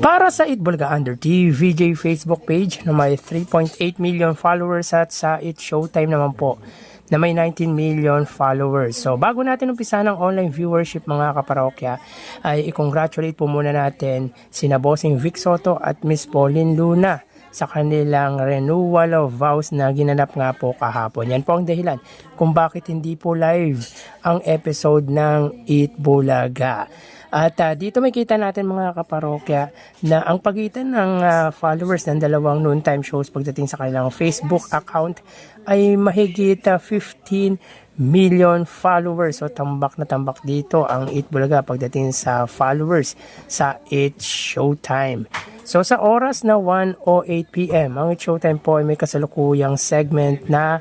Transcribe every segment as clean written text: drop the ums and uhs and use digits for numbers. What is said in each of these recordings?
Para sa Itbulaga Under TVJ Facebook page na may 3.8 million followers at sa It Showtime naman po na may 19 million followers. So bago natin umpisa ng online viewership mga kaparokya ay i-congratulate po muna natin sina Bossing Vic Soto at Miss Pauline Luna sa kanilang renewal of vows na ginanap nga po kahapon. Yan po ang dahilan kung bakit hindi po live ang episode ng Itbulaga. At dito makita natin mga kaparokya na ang pagitan ng followers ng dalawang noontime shows pagdating sa kanilang Facebook account ay mahigit 15 million followers. So tambak na tambak dito ang Itbulaga pagdating sa followers sa It Showtime. So sa oras na 1:08 PM, ang It Showtime po ay may kasalukuyang segment na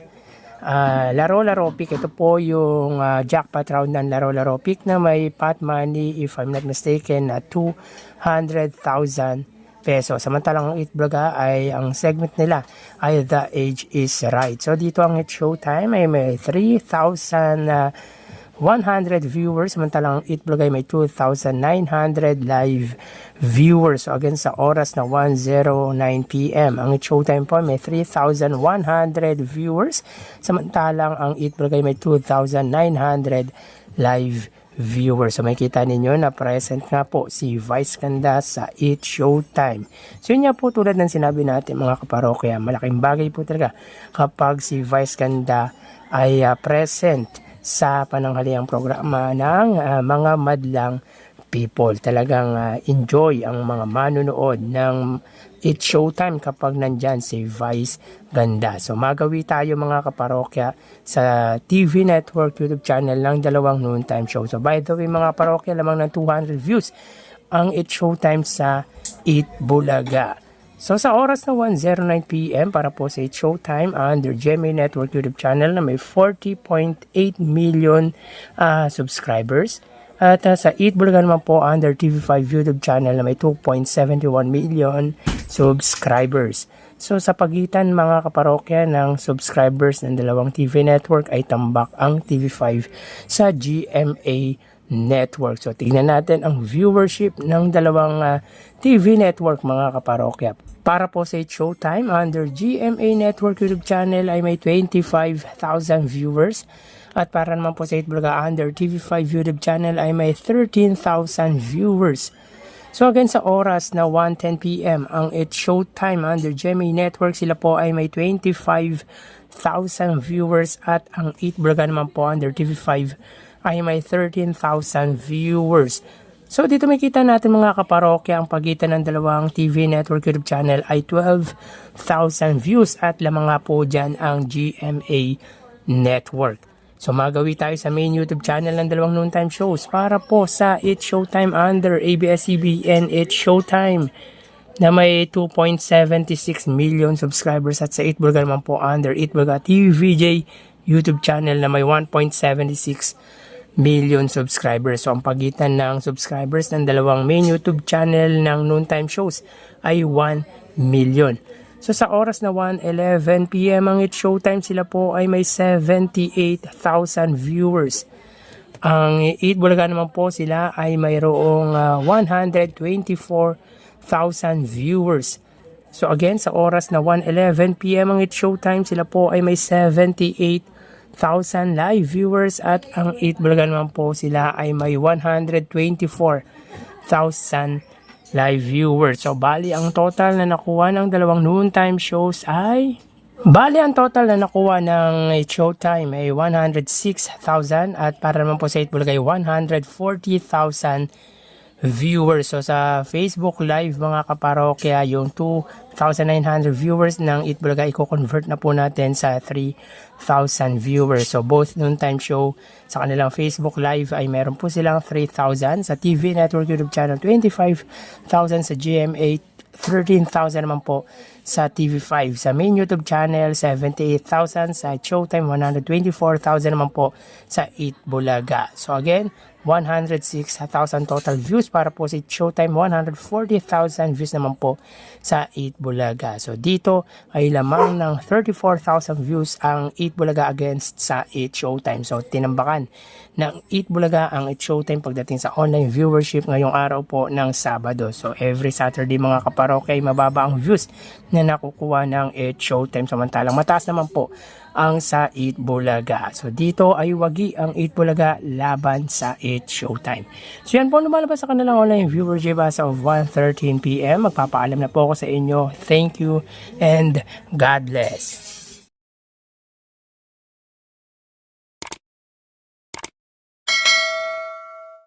Laro-Laro Pick. Ito po yung jackpot round ng Laro-Laro Pick na may pot money, if I'm not mistaken, na 200,000 pesos. Samantalang ang Itbulaga ay ang segment nila ay The Age is Right. So dito ang It Showtime ay may 3,100 viewers, samantalang Itbulaga ay may 2,900 live viewers. So again sa oras na 1:09 PM, ang It Showtime po may 3,100 viewers, samantalang ang Itbulaga ay may 2,900 live viewers. So makikita ninyo na present nga po si Vice Ganda sa It Showtime. So yun nga po, tulad ng sinabi natin mga kaparokya, malaking bagay po talaga kapag si Vice Ganda ay present sa pananghaliang programa ng mga madlang people. Talagang enjoy ang mga manunood ng It Showtime kapag nandyan si Vice Ganda. So magawi tayo mga kaparokya sa TV Network YouTube channel ng dalawang noontime show. So by the way mga kaparokya, lamang ng 200 views ang It Showtime sa Itbulaga. So sa oras na 1:09 PM para po sa It Showtime under GMA Network YouTube channel na may 40.8 million subscribers. At sa Itbulaga naman po under TV5 YouTube channel na may 2.71 million subscribers. So sa pagitan mga kaparokya ng subscribers ng dalawang TV network ay tambak ang TV5 sa GMA Network. So tingnan natin ang viewership ng dalawang TV network mga kaparokya. Para po sa It Showtime under GMA Network YouTube channel ay may 25,000 viewers. At para naman po sa Itbulaga under TV5 YouTube channel ay may 13,000 viewers. So again sa oras na 1:10 PM ang It Showtime under GMA Network, sila po ay may 25,000 viewers at ang Itbulaga naman po under TV5 ay may 13,000 viewers. So dito makita natin mga kaparokya ang pagitan ng dalawang TV network YouTube channel ay 12,000 views at lamang nga po dyan ang GMA Network. So magawi tayo sa main YouTube channel ng dalawang noontime shows para po sa It Showtime under ABS-CBN It Showtime na may 2.76 million subscribers at sa Itbulaga naman po under Itbulaga TVJ YouTube channel na may 1.76 million subscribers. So ang pagitan ng subscribers ng dalawang main YouTube channel ng noontime shows ay 1 million. So sa oras na 1:11 PM ang It Showtime, sila po ay may 78,000 viewers. Ang Itbulaga naman po sila ay mayroong 124,000 viewers. So again sa oras na 1:11 PM ang It Showtime, sila po ay may 78,000 live viewers at ang Itbulaga naman po sila ay may 124,000 live viewers. So bali ang total na nakuha ng dalawang noontime shows ay ang total na nakuha ng It Showtime ay 106,000 at para naman po sa Itbulaga ay 140,000 viewers. So sa Facebook Live mga kaparokya, yung 2,900 viewers ng Itbulaga i-convert na po natin sa 3,000 viewers. So both noontime show sa kanilang Facebook Live ay meron po silang 3,000. Sa TV Network YouTube channel 25,000, sa GMA 13,000 naman po sa TV5. Sa main YouTube channel 78,000, sa Showtime 124,000 naman po sa Itbulaga. So again, 106,000 total views para po sa Showtime, 140,000 views naman po sa 8 Bulaga. So dito ay lamang ng 34,000 views ang 8 Bulaga against sa 8 Showtime. So tinambakan ng 8 Bulaga ang 8 Showtime pagdating sa online viewership ngayong araw po ng Sabado. So every Saturday mga kaparokya ay mababa ang views na nakukuha ng 8 Showtime, samantalang mataas naman po ang sa 8 Bulaga. So dito ay wagi ang 8 Bulaga laban sa 8 Showtime. So yan po lumalabas sa kanilang online viewership as of 1:13 PM. Magpapaalam na po ako sa inyo. Thank you and God bless.